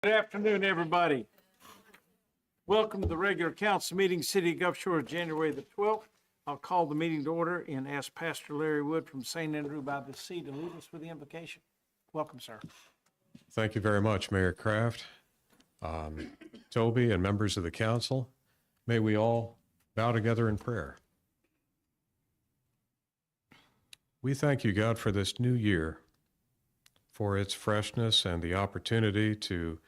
Good afternoon, everybody. Welcome to the regular council meeting, City of Gulf Shores, January the 12th. I'll call the meeting to order and ask Pastor Larry Wood from St. Andrew by the Sea to lead us with the invocation. Welcome, sir. Thank you very much, Mayor Kraft, Toby, and members of the council. May we all bow together in prayer. We thank you, God, for this new year, for its freshness and the opportunity to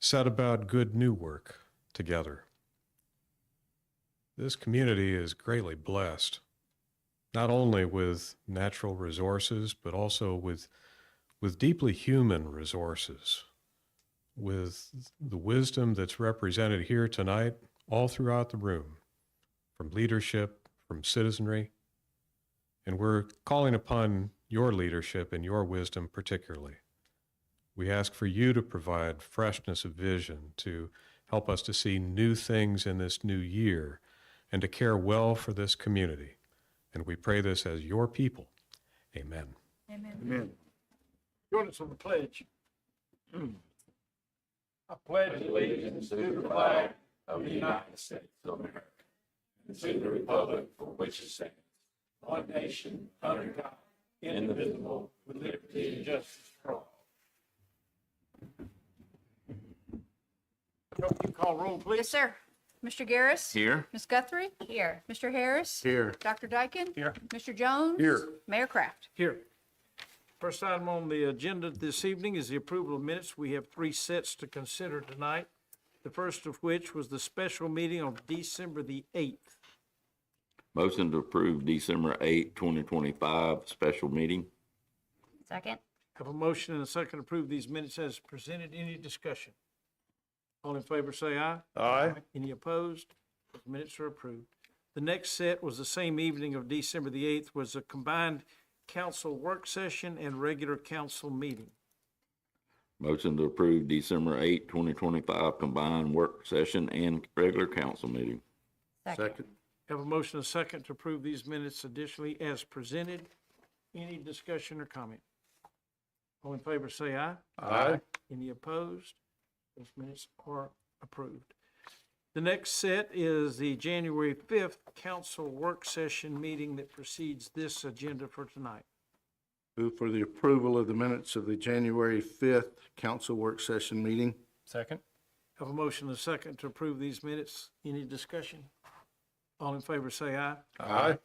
set about good new work together. This community is greatly blessed, not only with natural resources, but also with deeply human resources, with the wisdom that's represented here tonight all throughout the room, from leadership, from citizenry, and we're calling upon your leadership and your wisdom particularly. We ask for you to provide freshness of vision, to help us to see new things in this new year, and to care well for this community. And we pray this as your people. Amen. Amen. Amen. Join us on the pledge. I pledge allegiance to the flag of the United States of America and to the republic for which it stands, one nation, under God, indivisible, with liberty and justice for all. Hope you call roll, please. Yes, sir. Mr. Garris? Here. Ms. Guthrie? Here. Mr. Harris? Here. Dr. Dyken? Here. Mr. Jones? Here. Mayor Kraft? Here. First item on the agenda this evening is the approval of minutes. We have 3 sets to consider tonight. The first of which was the special meeting on December the 8th. Motion to approve December 8, 2025 special meeting. Second. Have a motion and a second to approve these minutes as presented. Any discussion? All in favor say aye. Aye. Any opposed? Those minutes are approved. The next set was the same evening of December the 8th, was a combined council work session and regular council meeting. Motion to approve December 8, 2025 combined work session and regular council meeting. Second. Have a motion and a second to approve these minutes additionally as presented. Any discussion or comment? All in favor say aye. Aye. Any opposed? Those minutes are approved. The next set is the January 5th council work session meeting that precedes this agenda for tonight. Move for the approval of the minutes of the January 5th council work session meeting. Second. Have a motion and a second to approve these minutes. Any discussion? All in favor say aye. Aye.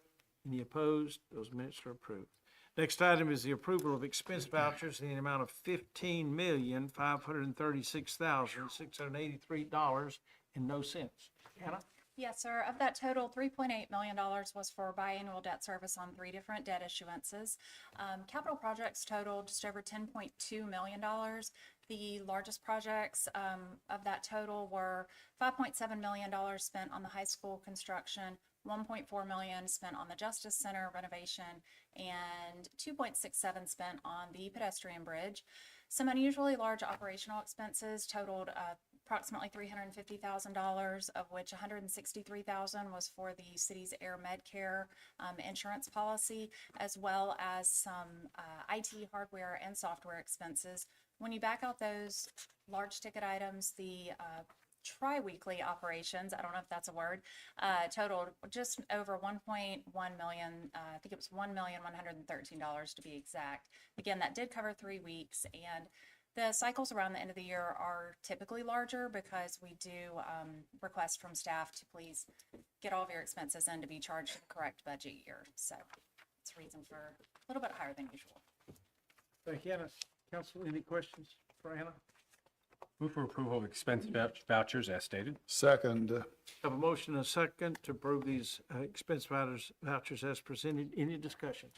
Any opposed? Those minutes are approved. Next item is the approval of expense vouchers in the amount of $15,536,683 and no cents. Hannah? Yes, sir. Of that total, $3.8 million was for biannual debt service on 3 different debt issuances. Capital projects totaled just over $10.2 million. The largest projects of that total were $5.7 million spent on the high school construction, $1.4 million spent on the Justice Center renovation, and $2.67 spent on the pedestrian bridge. Some unusually large operational expenses totaled approximately $350,000, of which $163,000 was for the city's Air Medcare insurance policy, as well as some IT hardware and software expenses. When you back out those large ticket items, the tri-weekly operations, I don't know if that's a word, totaled just over $1.1 million. I think it was $1,113 to be exact. Again, that did cover 3 weeks, and the cycles around the end of the year are typically larger because we do request from staff to please get all of your expenses in to be charged the correct budget year. So it's a reason for a little bit higher than usual. Thank you, Hannah. Council, any questions for Hannah? Move for approval of expense vouchers as stated. Second. Have a motion and a second to approve these expense vouchers as presented. Any discussion?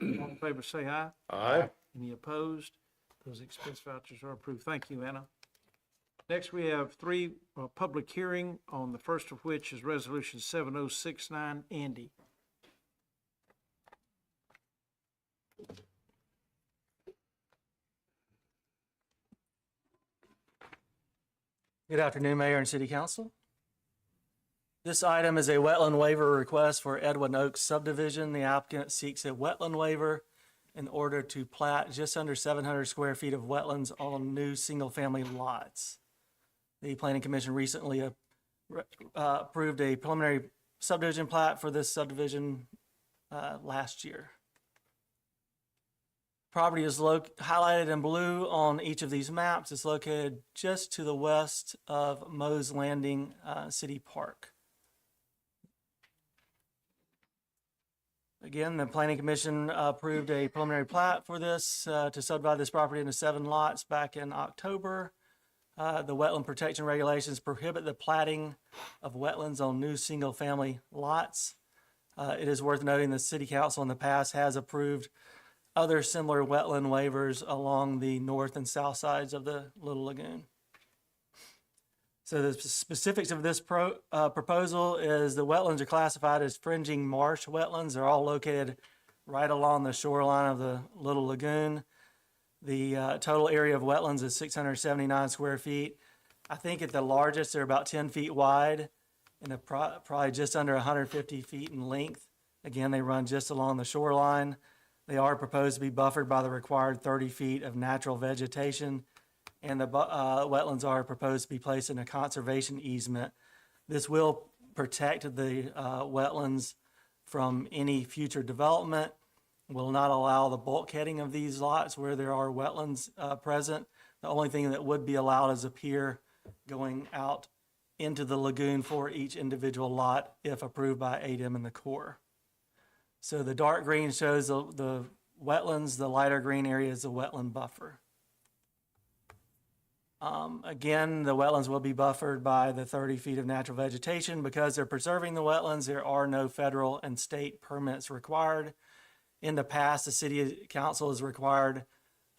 All in favor say aye. Aye. Any opposed? Those expense vouchers are approved. Thank you, Anna. Next, we have 3 public hearing, on the first of which is Resolution 7069. Andy. Good afternoon, Mayor and City Council. This item is a wetland waiver request for Edwin Oaks subdivision. The applicant seeks a wetland waiver in order to plat just under 700 square feet of wetlands on new single-family lots. The Planning Commission recently approved a preliminary subdivision plat for this subdivision last year. Property is highlighted in blue on each of these maps. It's located just to the west of Moe's Landing City Park. Again, the Planning Commission approved a preliminary plat for this to subdivide this property into 7 lots back in October. The wetland protection regulations prohibit the platting of wetlands on new single-family lots. It is worth noting the City Council in the past has approved other similar wetland waivers along the north and south sides of the Little Lagoon. So the specifics of this proposal is the wetlands are classified as fringing marsh wetlands. They're all located right along the shoreline of the Little Lagoon. The total area of wetlands is 679 square feet. I think at the largest, they're about 10 feet wide and probably just under 150 feet in length. Again, they run just along the shoreline. They are proposed to be buffered by the required 30 feet of natural vegetation, and the wetlands are proposed to be placed in a conservation easement. This will protect the wetlands from any future development, will not allow the bulkheading of these lots where there are wetlands present. The only thing that would be allowed is a pier going out into the lagoon for each individual lot if approved by ADEM and the Corps. So the dark green shows the wetlands, the lighter green area is the wetland buffer. Again, the wetlands will be buffered by the 30 feet of natural vegetation. Because they're preserving the wetlands, there are no federal and state permits required. In the past, the City Council has required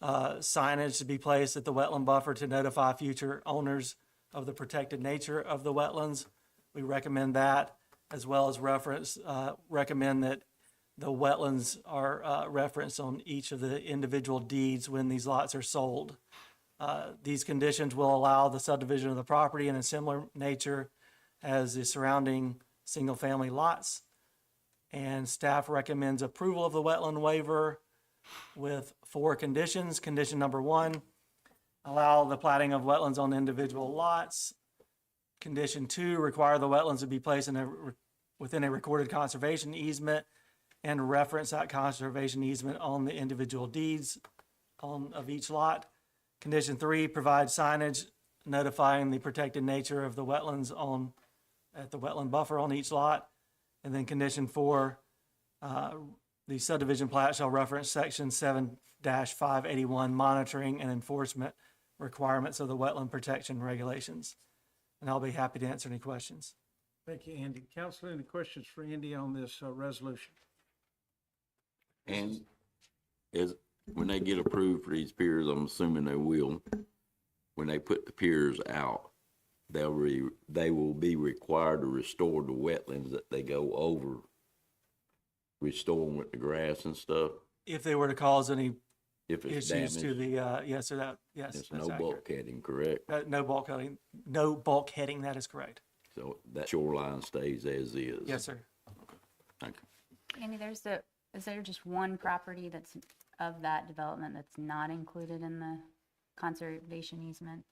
signage to be placed at the wetland buffer to notify future owners of the protected nature of the wetlands. We recommend that, as well as recommend that the wetlands are referenced on each of the individual deeds when these lots are sold. These conditions will allow the subdivision of the property in a similar nature as the surrounding single-family lots. And staff recommends approval of the wetland waiver with 4 conditions. Condition number 1, allow the platting of wetlands on individual lots. Condition 2, require the wetlands to be placed within a recorded conservation easement and reference that conservation easement on the individual deeds of each lot. Condition 3, provide signage notifying the protected nature of the wetlands at the wetland buffer on each lot. And then condition 4, the subdivision plat shall reference section 7-581 monitoring and enforcement requirements of the wetland protection regulations. And I'll be happy to answer any questions. Thank you, Andy. Council, any questions for Andy on this resolution? And when they get approved for these piers, I'm assuming they will, when they put the piers out, they will be required to restore the wetlands that they go over, restore them with the grass and stuff. If they were to cause any If it's issues to damaged, the, yes, or that, yes. it's that's no accurate. bulkheading, correct? No bulkheading, that is correct. So that shoreline stays as is. Yes, sir. Thank you. Andy, is there just one property that's of that development that's not included in the conservation easement?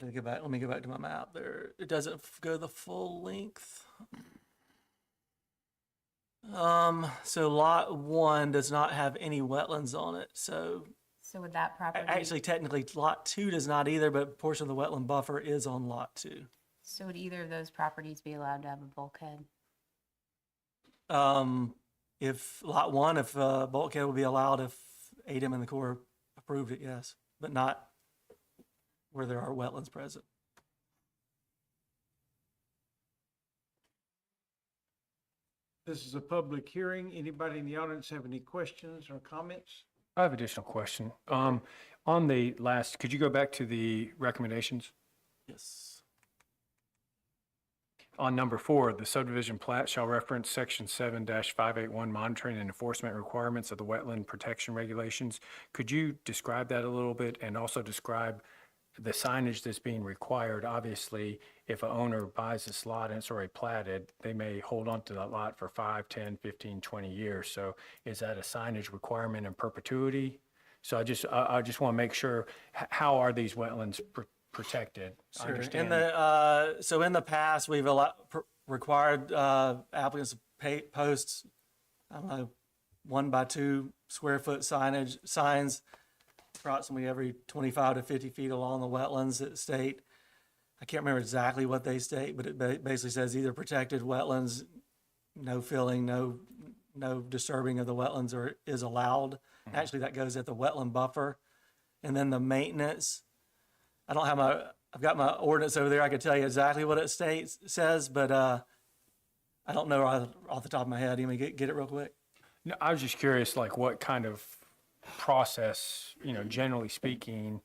Let me go back to my map there. It doesn't go the full length. So lot 1 does not have any wetlands on it. So So would that property, actually, technically, lot 2 does not either, but a portion of the wetland buffer is on lot 2. so would either of those properties be allowed to have a bulkhead? If lot 1, if bulkhead would be allowed if ADEM and the Corps approved it, yes, but not where there are wetlands present. This is a public hearing. Anybody in the audience have any questions or comments? I have additional question. On the last, could you go back to the recommendations? Yes. On number 4, the subdivision plat shall reference section 7-581 monitoring and enforcement requirements of the wetland protection regulations. Could you describe that a little bit and also describe the signage that's being required, obviously, if a owner buys this lot and it's already platted, they may hold on to that lot for 5, 10, 15, 20 years. So is that a signage requirement in perpetuity? So I just want to make sure, how are these wetlands protected? I Sure. understand. So in the past, we've required applicants to post, I don't know, 1 by 2 square foot signs approximately every 25 to 50 feet along the wetlands that state. I can't remember exactly what they state, but it basically says either protected wetlands, no filling, no disturbing of the wetlands is allowed. Actually, that goes at the wetland buffer. And then the maintenance, I've got my ordinance over there. I could tell you exactly what it says, but I don't know off the top of my head. You want me to get it real quick? No, I was just curious, like what kind of process, generally speaking,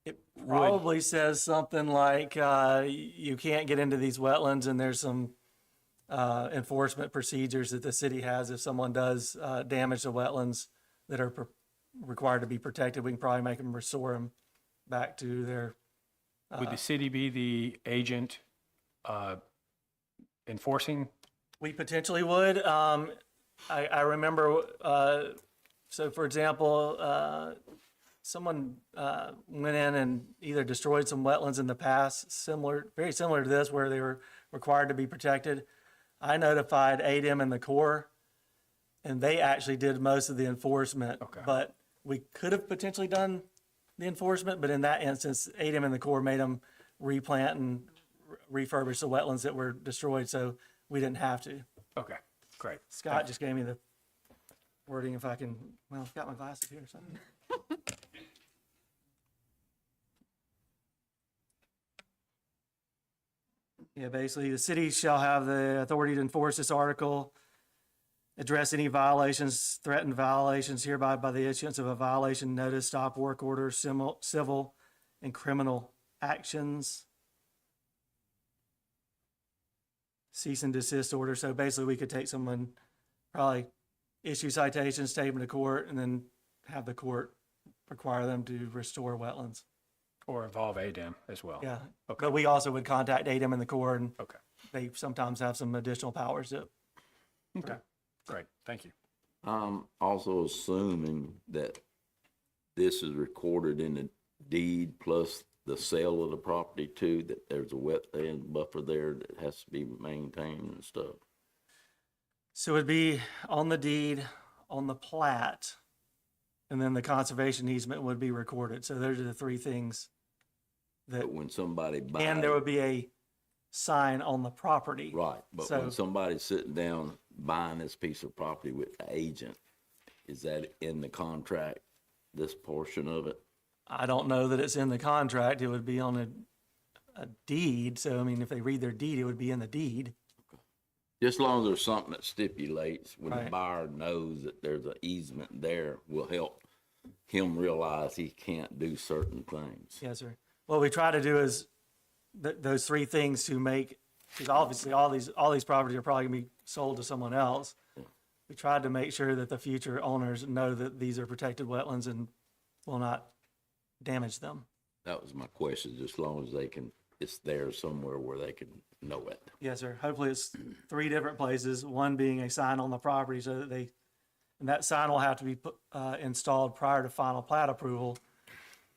It probably says something like, you can't get into these wetlands, and there's some enforcement procedures that the city has if someone does damage the wetlands that are required to be protected. We can probably make them restore them back to their, would the city be the agent enforcing? we potentially would. I remember, so for example, someone went in and either destroyed some wetlands in the past, very similar to this, where they were required to be protected. I notified ADEM and the Corps, and they actually did most of the enforcement. Okay. But we could have potentially done the enforcement, but in that instance, ADEM and the Corps made them replant and refurbish the wetlands that were destroyed, so we didn't have to. Okay, great. Scott just gave me the wording, if I can, well, I've got my glasses here or something. Yeah, basically, the city shall have the authority to enforce this article, address any violations, threatened violations hereby by the issuance of a violation notice, stop work order, civil and criminal actions, cease and desist order. So basically, we could take someone, probably issue citations, take them to court, and then have the court require them to restore wetlands. Or involve ADEM as well? Yeah. Okay. But we also would contact ADEM and the Corps, and Okay, they sometimes have some additional powers that, okay, great, thank you. I'm also assuming that this is recorded in the deed plus the sale of the property too, that there's a wetland buffer there that has to be maintained and stuff. so it'd be on the deed, on the plat, and then the conservation easement would be recorded. So those are the three things that, But when somebody buys. and there would be a sign on the property. Right, but So- when somebody's sitting down buying this piece of property with the agent, is that in the contract, this portion of it? I don't know that it's in the contract. It would be on a deed. So, I mean, if they read their deed, it would be in the deed. Just as long as there's something that stipulates when the Right. buyer knows that there's an easement there, will help him realize he can't do certain things. Yes, sir. What we try to do is those three things to make, because obviously all these properties are probably gonna be sold to someone else. We tried to make sure that the future owners know that these are protected wetlands and will not damage them. That was my question, just as long as they can, it's there somewhere where they can know it. Yes, sir. Hopefully it's 3 different places, one being a sign on the property so that and that sign will have to be installed prior to final plat approval.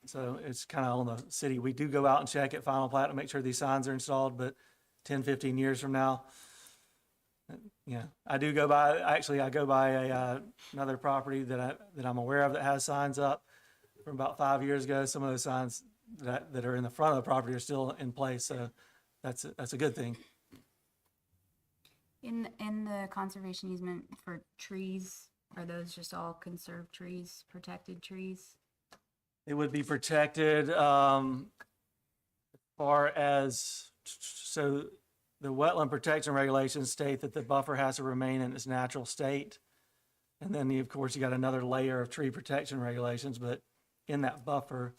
So it's kind of on the city. We do go out and check at final plat to make sure these signs are installed, but 10, 15 years from now, yeah, I do go by, actually, I go by another property that I'm aware of that has signs up from about 5 years ago. Some of those signs that are in the front of the property are still in place, so that's a good thing. In the conservation easement for trees, are those just all conserved trees, protected trees? It would be protected, as far as, so the wetland protection regulations state that the buffer has to remain in its natural state. And then, of course, you got another layer of tree protection regulations, but in that buffer,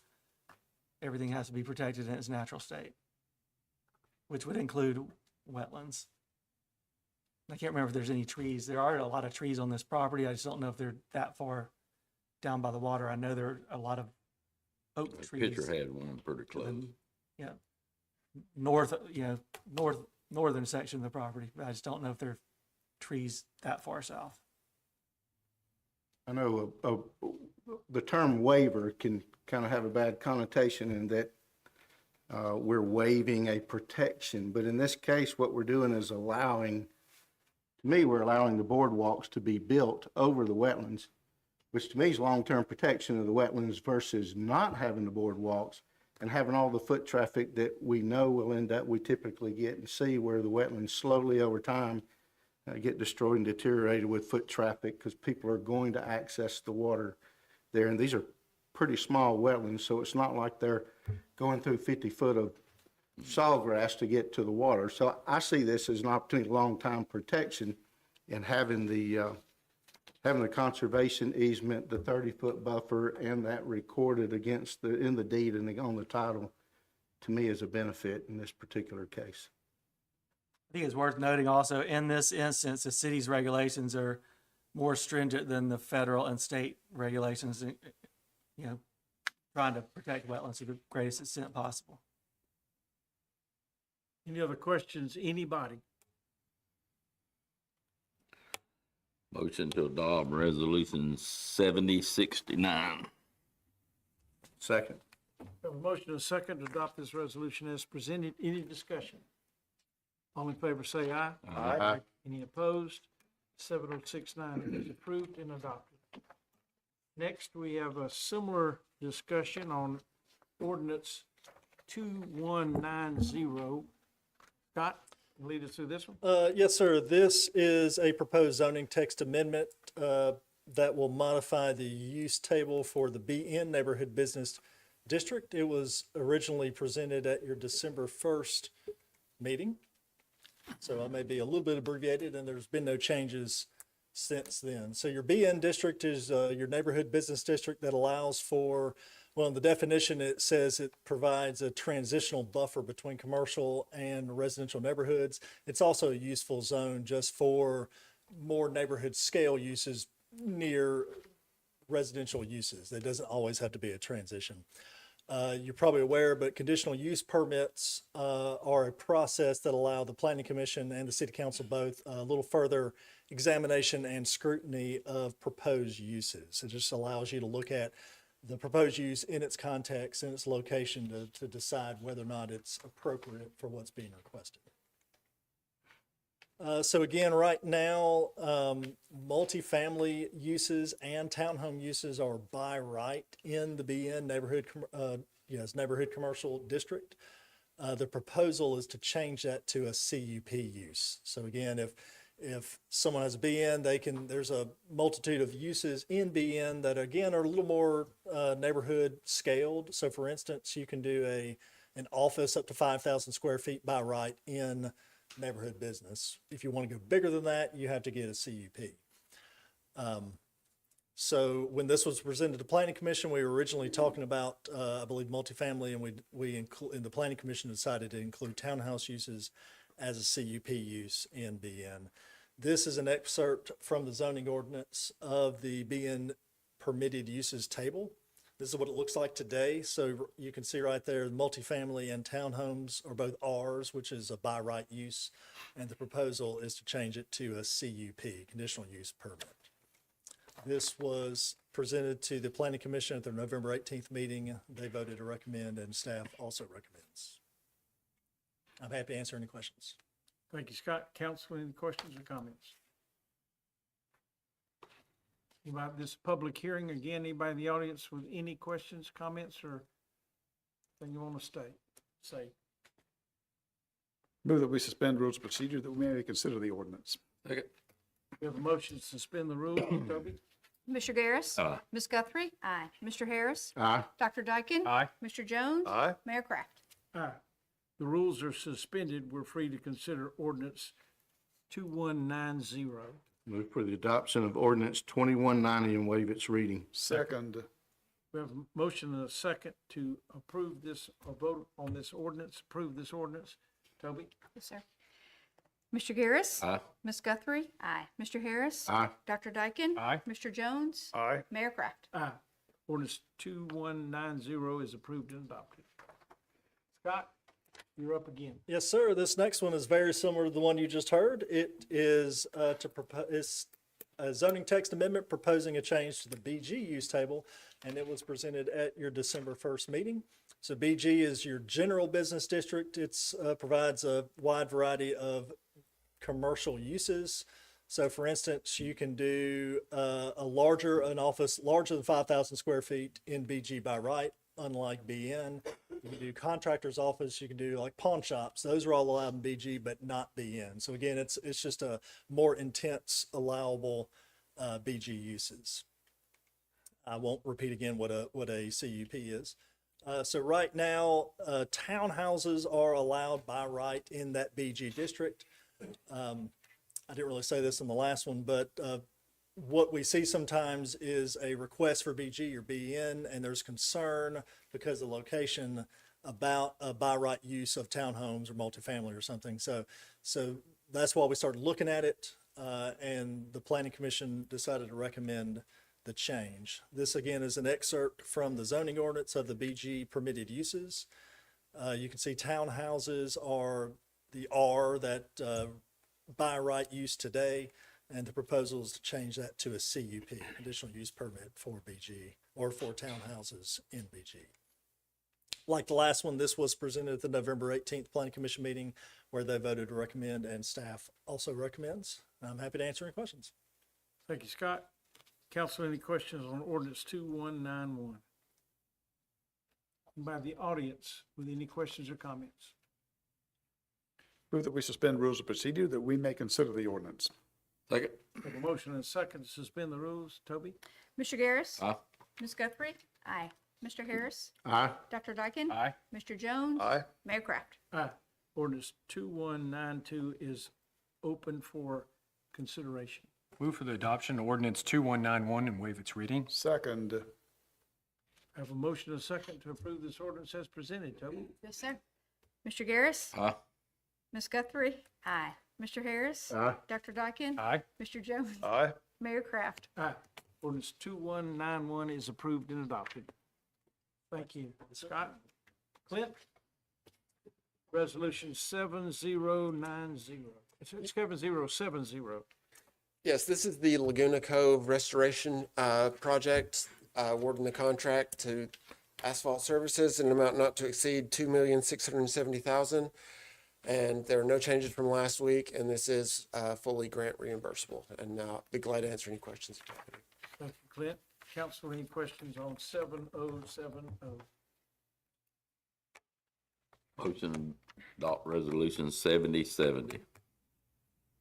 everything has to be protected in its natural state, which would include wetlands. I can't remember if there's any trees. There are a lot of trees on this property. I just don't know if they're that far down by the water. I know there are a lot of oak The trees. picture had one pretty close. Yeah. Northern section of the property. I just don't know if there are trees that far south. I know the term waiver can kind of have a bad connotation in that we're waiving a protection, but in this case, what we're doing is allowing, to me, we're allowing the boardwalks to be built over the wetlands, which to me is long-term protection of the wetlands versus not having the boardwalks and having all the foot traffic that we know will end up, we typically get and see where the wetlands slowly over time get destroyed and deteriorated with foot traffic because people are going to access the water there. And these are pretty small wetlands, so it's not like they're going through 50 foot of sawgrass to get to the water. So I see this as an opportunity, long-time protection, and having the conservation easement, the 30-foot buffer, and that recorded against in the deed and on the title, to me is a benefit in this particular case. I think it's worth noting also, in this instance, the city's regulations are more stringent than the federal and state regulations, trying to protect wetlands to the greatest extent possible. Any other questions, anybody? Motion to adopt resolution 7069. Second. We have a motion and a second to adopt this resolution as presented. Any discussion? All in favor say aye. Aye. Any opposed? 7069, it is approved and adopted. Next, we have a similar discussion on ordinance 2190. Scott, lead us through this one. Yes, sir. This is a proposed zoning text amendment that will modify the use table for the BN Neighborhood Business District. It was originally presented at your December 1st meeting. So I may be a little bit abbreviated, and there's been no changes since then. So your BN district is your neighborhood business district that allows for, well, in the definition, it says it provides a transitional buffer between commercial and residential neighborhoods. It's also a useful zone just for more neighborhood scale uses near residential uses. It doesn't always have to be a transition. You're probably aware, but conditional use permits are a process that allow the Planning Commission and the City Council both a little further examination and scrutiny of proposed uses. It just allows you to look at the proposed use in its context and its location to decide whether or not it's appropriate for what's being requested. So again, right now, multifamily uses and townhome uses are by right in the BN neighborhood, neighborhood commercial district. The proposal is to change that to a CUP use. So again, if someone has a BN, there's a multitude of uses in BN that again are a little more neighborhood scaled. So for instance, you can do an office up to 5,000 square feet by right in neighborhood business. If you want to go bigger than that, you have to get a CUP. So when this was presented to Planning Commission, we were originally talking about, I believe, multifamily, and in the Planning Commission decided to include townhouse uses as a CUP use in BN. This is an excerpt from the zoning ordinance of the BN permitted uses table. This is what it looks like today. So you can see right there, multifamily and townhomes are both Rs, which is a by right use. And the proposal is to change it to a CUP, conditional use permit. This was presented to the Planning Commission at their November 18th meeting. They voted to recommend, and staff also recommends. I'm happy to answer any questions. Thank you, Scott. Council, any questions or comments? Anybody, this public hearing, again, anybody in the audience with any questions, comments, or thing you want to say? Move that we suspend rules of procedure that we may consider the ordinance. Second. We have a motion to suspend the rules. Toby? Mr. Garris. Aye. Ms. Guthrie. Aye. Mr. Harris. Aye. Dr. Dyken. Aye. Mr. Jones. Aye. Mayor Kraft. Aye. The rules are suspended. We're free to consider ordinance 2190. Move for the adoption of ordinance 2190 and waive its reading. Second. We have a motion and a second to approve this, or vote on this ordinance, approve this ordinance. Toby? Yes, sir. Mr. Garris. Aye. Ms. Guthrie. Aye. Mr. Harris. Aye. Dr. Dyken. Aye. Mr. Jones. Aye. Mayor Kraft. Aye. Ordinance 2190 is approved and adopted. Scott, you're up again. Yes, sir. This next one is very similar to the one you just heard. It is it's a zoning text amendment proposing a change to the BG use table, and it was presented at your December 1st meeting. So BG is your general business district. It's provides a wide variety of commercial uses. So for instance, you can do an office larger than 5,000 square feet in BG by right, unlike BN. You can do contractor's office, you can do like pawn shops. Those are all allowed in BG, but not BN. So again, it's just a more intense allowable BG uses. I won't repeat again what a CUP is. So right now, townhouses are allowed by right in that BG district. I didn't really say this in the last one, but what we see sometimes is a request for BG or BN, and there's concern because of the location about a by right use of townhomes or multifamily or something. So that's why we started looking at it, and the Planning Commission decided to recommend the change. This again is an excerpt from the zoning ordinance of the BG permitted uses. You can see townhouses are the R that by right use today, and the proposal is to change that to a CUP, conditional use permit for BG, or for townhouses in BG. Like the last one, this was presented at the November 18th Planning Commission meeting where they voted to recommend, and staff also recommends. I'm happy to answer any questions. Thank you, Scott. Council, any questions on ordinance 2191? By the audience with any questions or comments? Move that we suspend rules of procedure that we may consider the ordinance. Second. Have a motion and a second to suspend the rules. Toby? Mr. Garris. Aye. Ms. Guthrie. Aye. Mr. Harris. Aye. Dr. Dyken. Aye. Mr. Jones. Aye. Mayor Kraft. Aye. Ordinance 2192 is open for consideration. Move for the adoption of ordinance 2191 and waive its reading. Second. I have a motion and a second to approve this ordinance as presented. Toby? Yes, sir. Mr. Garris. Aye. Ms. Guthrie. Aye. Mr. Harris. Aye. Dr. Dyken. Aye. Mr. Jones. Aye. Mayor Kraft. Aye. Ordinance 2191 is approved and adopted. Thank you. Scott? Clint? Resolution 7090. It's 7070. Yes, this is the Laguna Cove Restoration Project, awarding the contract to Asphalt Services in an amount not to exceed $2,670,000. And there are no changes from last week, and this is fully grant reimbursable. And I'll be glad to answer any questions. Thank you, Clint. Council, any questions on 7070? Motion to adopt resolution 7070.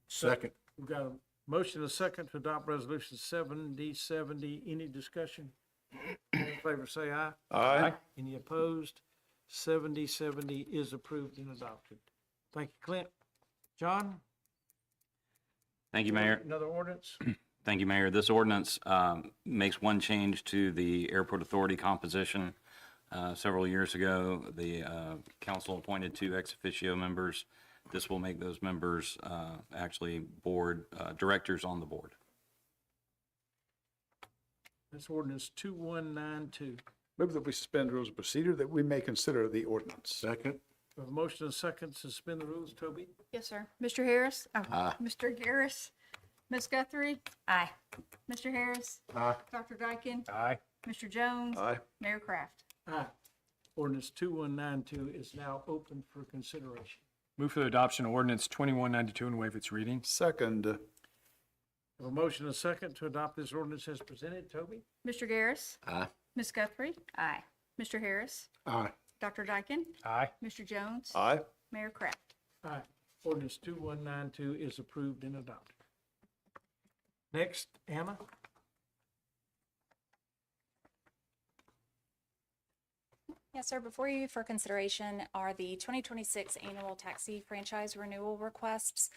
Second. We've got a motion and a second to adopt resolution 7070. Any discussion? All in favor, say aye. Aye. Any opposed? 7070 is approved and adopted. Thank you, Clint. John? Thank you, Mayor. Another ordinance? Thank you, Mayor. This ordinance makes one change to the Airport Authority composition. Several years ago, the council appointed 2 ex officio members. This will make those members actually board directors on the board. That's ordinance 2192. Move that we suspend rules of procedure that we may consider the ordinance. Second. We have a motion and a second to suspend the rules. Toby? Yes, sir. Mr. Harris. Aye. Mr. Garris. Ms. Guthrie. Aye. Mr. Harris. Aye. Dr. Dyken. Aye. Mr. Jones. Aye. Mayor Kraft. Aye. Ordinance 2192 is now open for consideration. Move for the adoption of ordinance 2192 and waive its reading. Second. We have a motion and a second to adopt this ordinance as presented. Toby? Mr. Garris. Aye. Ms. Guthrie. Aye. Mr. Harris. Aye. Dr. Dyken. Aye. Mr. Jones. Aye. Mayor Kraft. Aye. Ordinance 2192 is approved and adopted. Next, Anna? Yes, sir. Before you for consideration are the 2026 annual taxi franchise renewal requests.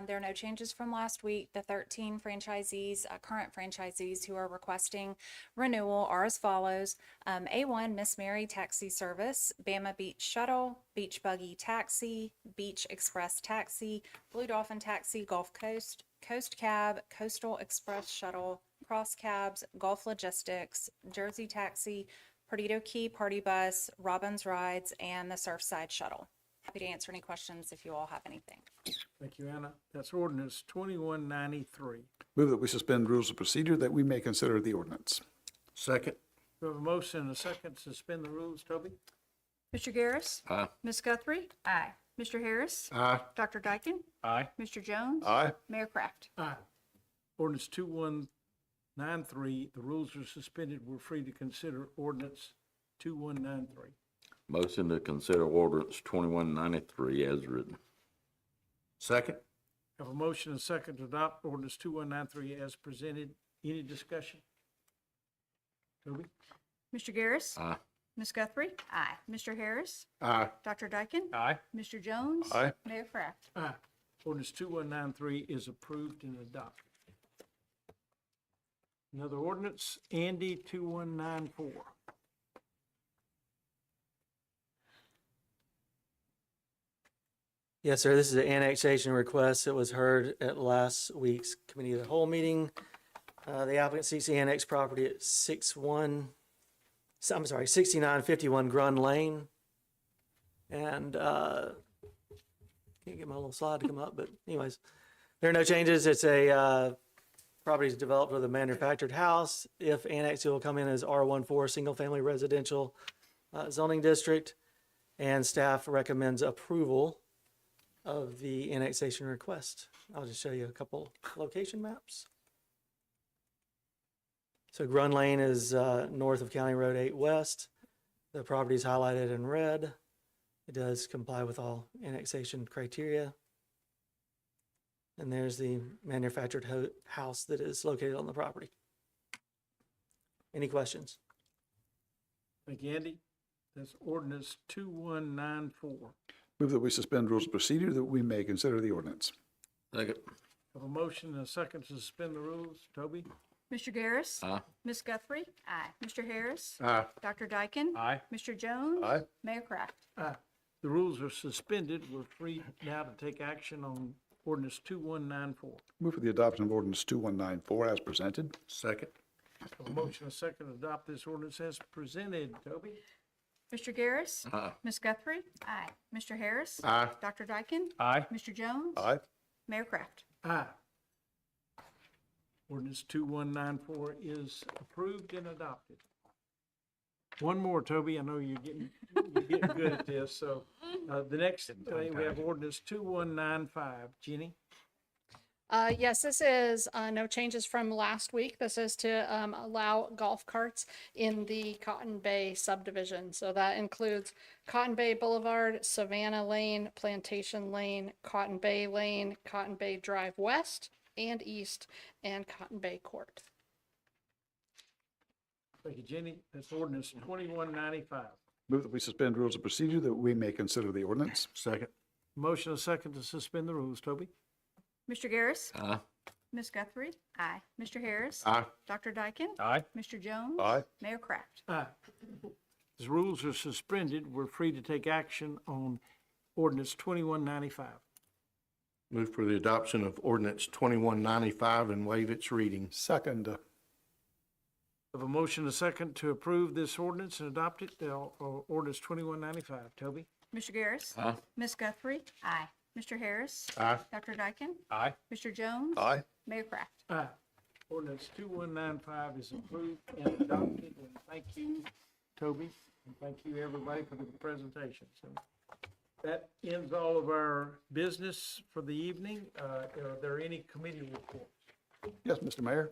There are no changes from last week. The 13 franchisees, current franchisees who are requesting renewal are as follows. A1 Miss Mary Taxi Service, Bama Beach Shuttle, Beach Buggy Taxi, Beach Express Taxi, Blue Dolphin Taxi, Gulf Coast, Coast Cab, Coastal Express Shuttle, Cross Cabs, Gulf Logistics, Jersey Taxi, Perdido Key Party Bus, Robbins Rides, and the Surfside Shuttle. Happy to answer any questions if you all have anything. Thank you, Anna. That's ordinance 2193. Move that we suspend rules of procedure that we may consider the ordinance. Second. We have a motion and a second to suspend the rules. Toby? Mr. Garris. Aye. Ms. Guthrie. Aye. Mr. Harris. Aye. Dr. Dyken. Aye. Mr. Jones. Aye. Mayor Kraft. Aye. Ordinance 2193, the rules are suspended. We're free to consider ordinance 2193. Motion to consider ordinance 2193 as written. Second. Have a motion and a second to adopt ordinance 2193 as presented. Any discussion? Toby? Mr. Garris. Aye. Ms. Guthrie. Aye. Mr. Harris. Aye. Dr. Dyken. Aye. Mr. Jones. Aye. Mayor Kraft. Aye. Ordinance 2193 is approved and adopted. Another ordinance, Andy 2194. Yes, sir. This is an annexation request that was heard at last week's committee of the whole meeting. The applicant seeks to annex property at 6951 Grun Lane. And, can't get my little slide to come up, but anyways, there are no changes. It's a, property is developed with a manufactured house. If annexed, it will come in as R14 Single Family Residential zoning district. And staff recommends approval of the annexation request. I'll just show you a couple location maps. So Grun Lane is north of County Road 8 West. The property is highlighted in red. It does comply with all annexation criteria. And there's the manufactured house that is located on the property. Any questions? Thank you, Andy. That's ordinance 2194. Move that we suspend rules of procedure that we may consider the ordinance. Second. Have a motion and a second to suspend the rules. Toby? Mr. Garris. Aye. Ms. Guthrie. Aye. Mr. Harris. Aye. Dr. Dyken. Aye. Mr. Jones. Aye. Mayor Kraft. Aye. The rules are suspended. We're free now to take action on ordinance 2194. Move for the adoption of ordinance 2194 as presented. Second. Have a motion and a second to adopt this ordinance as presented. Toby? Mr. Garris. Aye. Ms. Guthrie. Aye. Mr. Harris. Aye. Dr. Dyken. Aye. Mr. Jones. Aye. Mayor Kraft. Aye. Ordinance 2194 is approved and adopted. One more, Toby. I know you're getting good at this. So the next thing, we have ordinance 2195. Jenny? Yes, this is no changes from last week. This is to allow golf carts in the Cotton Bay subdivision. So that includes Cotton Bay Boulevard, Savannah Lane, Plantation Lane, Cotton Bay Lane, Cotton Bay Drive West and East, and Cotton Bay Court. Thank you, Jenny. That's ordinance 2195. Move that we suspend rules of procedure that we may consider the ordinance. Second. Motion and a second to suspend the rules. Toby? Mr. Garris. Aye. Ms. Guthrie. Aye. Mr. Harris. Aye. Dr. Dyken. Aye. Mr. Jones. Aye. Mayor Kraft. Aye. As rules are suspended, we're free to take action on ordinance 2195. Move for the adoption of ordinance 2195 and waive its reading. Second. Have a motion and a second to approve this ordinance and adopt it. Ordinance 2195. Toby? Mr. Garris. Aye. Ms. Guthrie. Aye. Mr. Harris. Aye. Dr. Dyken. Aye. Mr. Jones. Aye. Mayor Kraft. Aye. Ordinance 2195 is approved and adopted. And thank you, Toby, and thank you, everybody, for the presentation. So that ends all of our business for the evening. Are there any committee reports? Yes, Mr. Mayor.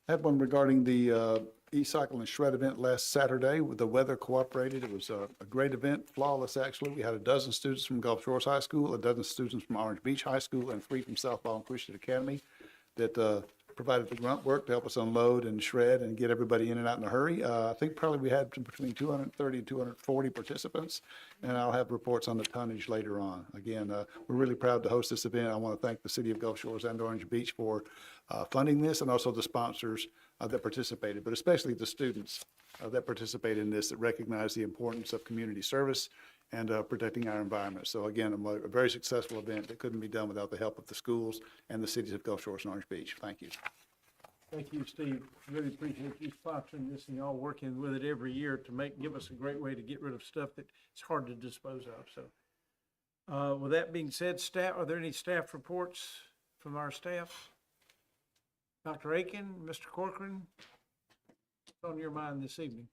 I had one regarding the e-cycle and shred event last Saturday. The weather cooperated. It was a great event, flawless actually. We had a dozen students from Gulf Shores High School, a dozen students from Orange Beach High School, and 3 from South Baldwin Christian Academy that provided the grunt work to help us unload and shred and get everybody in and out in a hurry. I think probably we had between 230 and 240 participants, and I'll have reports on the tonnage later on. Again, we're really proud to host this event. I want to thank the City of Gulf Shores and Orange Beach for funding this, and also the sponsors that participated, but especially the students that participated in this that recognize the importance of community service and protecting our environment. So again, a very successful event that couldn't be done without the help of the schools and the cities of Gulf Shores and Orange Beach. Thank you. Thank you, Steve. Really appreciate you sponsoring this and y'all working with it every year to give us a great way to get rid of stuff that it's hard to dispose of, so. With that being said, staff, are there any staff reports from our staff? Dr. Aiken, Mr. Corcoran, what's on your mind this evening?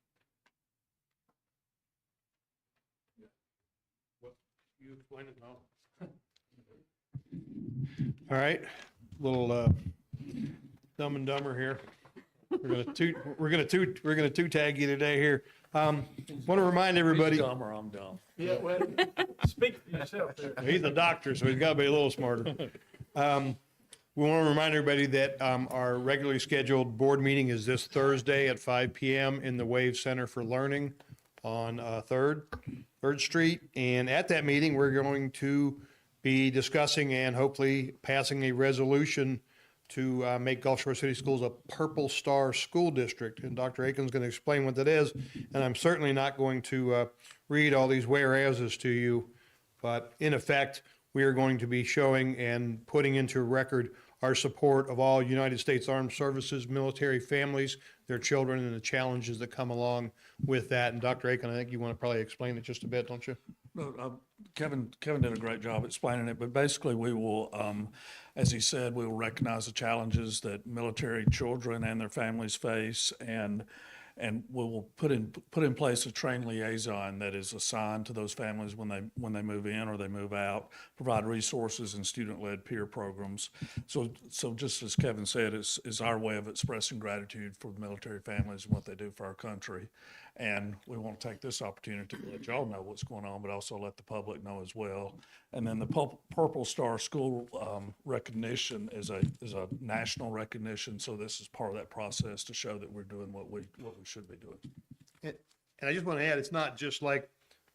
You explain it now. All right, little Dumb and Dumber here. We're gonna two tag you today here. Want to remind everybody. Dumb or I'm dumb. Yeah, well, speak for yourself there. He's a doctor, so he's got to be a little smarter. We want to remind everybody that our regularly scheduled board meeting is this Thursday at 5 p.m. in the Wave Center for Learning on Third Street. And at that meeting, we're going to be discussing and hopefully passing a resolution to make Gulf Shore City Schools a Purple Star School District. And Dr. Aiken's going to explain what that is. And I'm certainly not going to read all these whereases to you. But in effect, we are going to be showing and putting into record our support of all United States Armed Services military families, their children, and the challenges that come along with that. And Dr. Aiken, I think you want to probably explain it just a bit, don't you? Kevin did a great job explaining it, but basically we will, as he said, we will recognize the challenges that military children and their families face, and we will put in place a trained liaison that is assigned to those families when they move in or they move out, provide resources and student-led peer programs. So just as Kevin said, is our way of expressing gratitude for the military families and what they do for our country. And we want to take this opportunity to let y'all know what's going on, but also let the public know as well. And then the Purple Star School recognition is a national recognition. So this is part of that process to show that we're doing what we should be doing. And I just want to add, it's not just like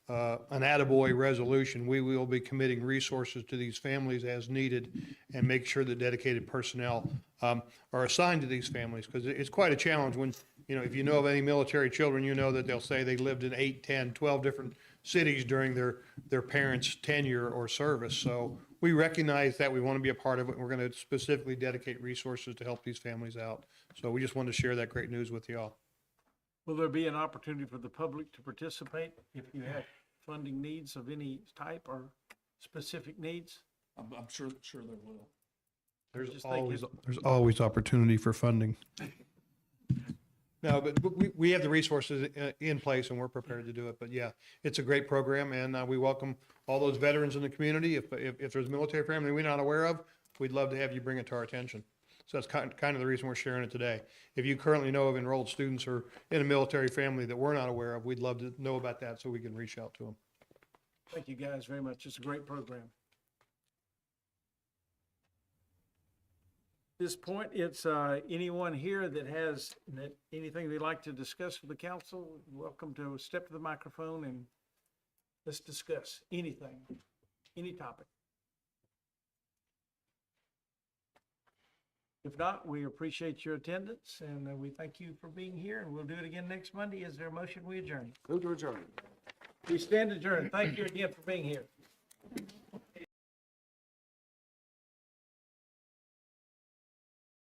an attaboy resolution. We will be committing resources to these families as needed and make sure that dedicated personnel are assigned to these families, because it's quite a challenge when, if you know of any military children, you know that they'll say they lived in 8, 10, 12 different cities during their parents' tenure or service. So we recognize that. We want to be a part of it. We're going to specifically dedicate resources to help these families out. So we just wanted to share that great news with y'all. Will there be an opportunity for the public to participate if you have funding needs of any type or specific needs? I'm sure there will. There's always opportunity for funding. No, but we have the resources in place and we're prepared to do it. But yeah, it's a great program, and we welcome all those veterans in the community. If there's a military family we're not aware of, we'd love to have you bring it to our attention. So that's kind of the reason we're sharing it today. If you currently know of enrolled students or in a military family that we're not aware of, we'd love to know about that so we can reach out to them. Thank you guys very much. It's a great program. At this point, it's anyone here that has anything they'd like to discuss with the council, welcome to step to the microphone and let's discuss anything, any topic. If not, we appreciate your attendance and we thank you for being here, and we'll do it again next Monday. Is there a motion we adjourn? Move to adjourn. We stand adjourned. Thank you again for being here.